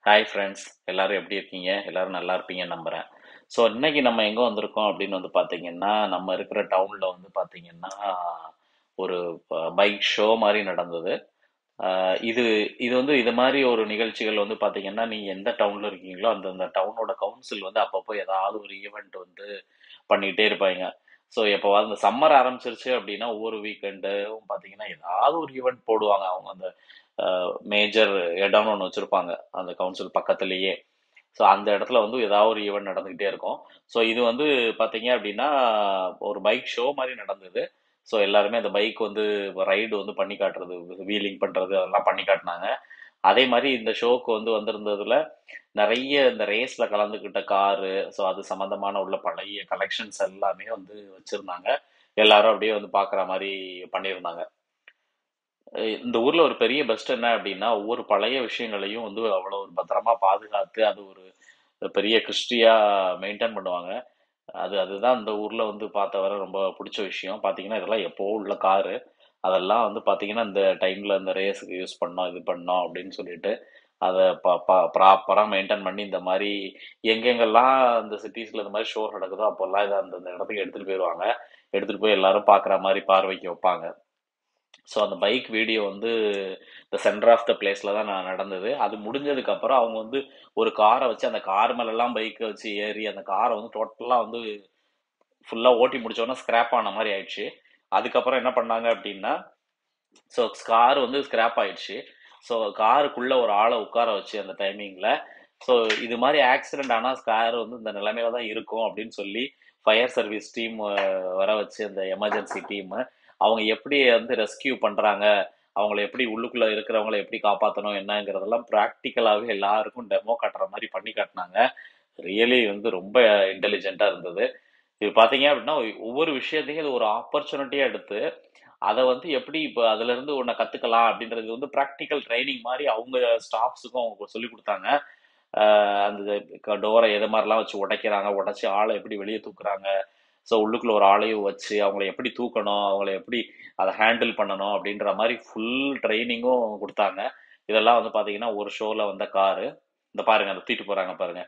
Hi friends, எல்லாரும் எப்படி இருக்கீங்க? எல்லாரும் நல்லா இருப்பீங்கன்னு நம்புறேன். ஸோ இன்னைக்கு நம்ம எங்க வந்திருக்கோம் அப்படின்னு வந்து பார்த்தீங்கன்னா, நம்ம இருக்கிற டவுன்ல வந்து பார்த்தீங்கன்னா, ஒரு பைக் ஷோ மாரி நடந்தது. அ இது இது வந்து இது மாரி ஒரு நிகழ்ச்சிகள் வந்து பார்த்தீங்கன்னா, நீங்க எந்த டவுன்ல இருக்கீங்களோ, அந்தந்த டவுனோட கவுன்சில் வந்து அப்பப்போ ஏதாவது ஒரு ஈவென்ட் வந்து பண்ணிட்டே இருப்பாய்ங்க. ஸோ எப்போவாவது இந்த சம்மர் ஆரம்பிச்சிருச்சு அப்படின்னா, ஒவ்வொரு வீக்கெண்டும் பார்த்தீங்கன்னா, ஏதாவது ஒரு ஈவென்ட் போடுவாங்க. அவங்க அந்த மேஜர் இடம்னு ஒன்று வச்சிருப்பாங்க, அந்த கவுன்சில் பக்கத்துலேயே. ஸோ அந்த இடத்துல வந்து ஏதாவது ஒரு ஈவெண்ட் நடந்துகிட்டே இருக்கும். ஸோ இது வந்து பார்த்தீங்க அப்படின்னா, ஒரு பைக் ஷோ மாதிரி நடந்தது. ஸோ எல்லாருமே அந்த பைக் வந்து ரைடு வந்து பண்ணி காட்டுறது, வீலிங் பண்ணுறது அதெல்லாம் பண்ணி காட்டினாங்க. அதே மாதிரி இந்த ஷோக்கு வந்து வந்திருந்ததுல நிறைய இந்த ரேஸ்ல கலந்துக்கிட்ட காரு, ஸோ அது சம்மந்தமான உள்ள பழைய கலெக்ஷன்ஸ் எல்லாமே வந்து வச்சிருந்தாங்க. எல்லாரும் அப்படியே வந்து பார்க்குற மாதிரி பண்ணியிருந்தாங்க. இந்த ஊர்ல ஒரு பெரிய பெஸ்ட் என்ன அப்படின்னா, ஒவ்வொரு பழைய விஷயங்களையும் வந்து அவ்வளோ ஒரு பத்திரமா பாதுகாத்து அது ஒரு பெரிய கிறிஸ்டியா மெயின்டைன் பண்ணுவாங்க. அதுதான் இந்த ஊர்ல வந்து பார்த்த வர ரொம்ப பிடிச்ச விஷயம். பார்த்தீங்கன்னா இதெல்லாம் எப்போ உள்ள காரு. அதெல்லாம் வந்து பார்த்தீங்கன்னா இந்த டைம்ல இந்த ரேஸுக்கு யூஸ் பண்ணோம், இது பண்ணோம் அப்படின்னு சொல்லிட்டு அதை ப்ராப்பராக மெயின்டைன் பண்ணி இந்த மாதிரி எங்கெங்கெல்லாம் இந்த சிட்டிஸ்ல இந்த மாதிரி ஷோ நடக்குதோ அப்போல்லாம் இதை அந்த இடத்துக்கு எடுத்துட்டு போயிடுவாங்க. எடுத்துட்டு போய் எல்லாரும் பார்க்குற மாதிரி பார்வைக்கு வைப்பாங்க. ஸோ அந்த பைக் வீடியோ வந்து இந்த சென்டர் ஆஃப் த பிளேஸ்ல தான் நடந்தது. அது முடிஞ்சதுக்கு அப்புறம் அவங்க வந்து ஒரு காரை வச்சு அந்த கார் மேலெல்லாம் பைக்கை வச்சு ஏறி அந்த காரை வந்து டோட்டலாக வந்து ஃபுல்லாக ஓட்டி முடிச்சோன்னா ஸ்கிராப் ஆன மாதிரி ஆயிடுச்சு. அதுக்கப்புறம் என்ன பண்ணாங்க அப்படின்னா, ஸோ கார் வந்து ஸ்கிராப் ஆயிடுச்சு. ஸோ காருக்குள்ள ஒரு ஆளை உட்கார வச்சு அந்த டைமிங்ல, ஸோ இது மாதிரி ஆக்சிடென்ட் ஆனால் கார் வந்து இந்த நிலைமையில தான் இருக்கும் அப்படின்னு சொல்லி ஃபயர் சர்வீஸ் டீம் வர வச்சு அந்த எமர்ஜென்சி டீம் அவங்க எப்படி வந்து ரெஸ்கியூ பண்றாங்க, அவங்கள எப்படி உள்ளுக்குள்ள இருக்கிறவங்கள எப்படி காப்பாற்றணும் என்னங்கிறதெல்லாம் ப்ராக்டிக்கலாகவே எல்லாருக்கும் டெமோ காட்டுற மாதிரி பண்ணி காட்டினாங்க. ரியலி வந்து ரொம்ப இன்டெலிஜென்ட்டா இருந்தது. இது பார்த்தீங்க அப்படின்னா, ஒவ்வொரு விஷயத்தையும் இது ஒரு ஆப்பர்ச்சுனிட்டியா எடுத்து, அதை வந்து எப்படி இப்போ அதுல இருந்து ஒன்றை கத்துக்கலாம் அப்படின்றது வந்து ப்ராக்டிக்கல் ட்ரைனிங் மாதிரி அவங்க ஸ்டாஃப்ஸுக்கும் அவங்க சொல்லி கொடுத்தாங்க. அந்த டோரை எது மாதிரிலாம் வச்சு உடைக்கிறாங்க, உடைச்சி ஆளை எப்படி வெளியே தூக்குறாங்க, ஸோ உள்ளுக்குள்ள ஒரு ஆளையும் வச்சு அவங்கள எப்படி தூக்கணும், அவங்கள எப்படி அதை ஹேண்டில் பண்ணணும் அப்படின்ற மாதிரி ஃபுல் ட்ரைனிங்கும் கொடுத்தாங்க. இதெல்லாம் வந்து பார்த்தீங்கன்னா ஒரு ஷோவில் வந்த காரு, இந்த பாருங்க அந்த தூக்கிட்டு போறாங்க பாருங்க.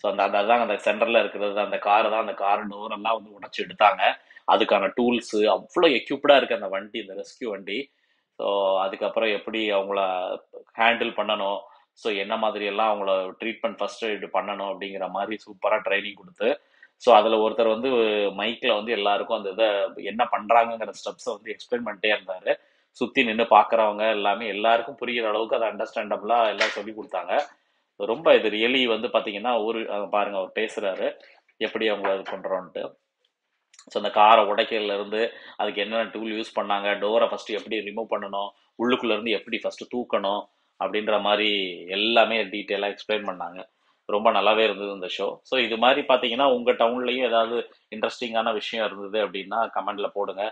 ஸோ அந்த அந்த அதான் அந்த சென்டர்ல இருக்கிறது அந்த கார் தான். அந்த கார் டோர் எல்லாம் வந்து உடைச்சு எடுத்தாங்க. அதுக்கான டூல்ஸ் அவ்வளோ எக்யூப்டா இருக்கு அந்த வண்டி, இந்த ரெஸ்கியூ வண்டி. ஸோ அதுக்கப்புறம் எப்படி அவங்கள ஹேண்டில் பண்ணணும், ஸோ என்ன மாதிரி எல்லாம் அவங்கள ட்ரீட்மெண்ட் ஃபர்ஸ்ட் எய்டு பண்ணணும் அப்படிங்கிற மாதிரி சூப்பராக ட்ரைனிங் கொடுத்து, ஸோ அதில் ஒருத்தர் வந்து மைக்கில் வந்து எல்லாருக்கும் அந்த இதை என்ன பண்ணுறாங்கங்கிற ஸ்டெப்ஸை வந்து எக்ஸ்பிளைன் பண்ணிட்டே இருந்தார். சுற்றி நின்று பார்க்குறவங்க எல்லாமே எல்லாருக்கும் புரிகிற அளவுக்கு அதை அண்டர்ஸ்டாண்டபிளாக எல்லாம் சொல்லி கொடுத்தாங்க. ரொம்ப இது ரியலி வந்து பார்த்தீங்கன்னா ஒரு பாருங்க அவர் பேசுகிறாரு எப்படி அவங்கள இது பண்ணுறோன்ட்டு. ஸோ அந்த காரை உடைக்கிறதுல இருந்து அதுக்கு என்னென்ன டூல் யூஸ் பண்ணாங்க, டோரை ஃபஸ்ட்டு எப்படி ரிமூவ் பண்ணணும், உள்ளுக்குள்ள இருந்து எப்படி ஃபஸ்ட்டு தூக்கணும் அப்படின்ற மாதிரி எல்லாமே டீட்டெயிலாக எக்ஸ்பிளைன் பண்ணாங்க. ரொம்ப நல்லாவே இருந்தது இந்த ஷோ. ஸோ இது மாதிரி பார்த்தீங்கன்னா உங்கள் டவுன்லேயும் ஏதாவது இன்ட்ரெஸ்டிங்கான விஷயம் இருந்தது அப்படின்னா கமெண்ட்ல போடுங்க.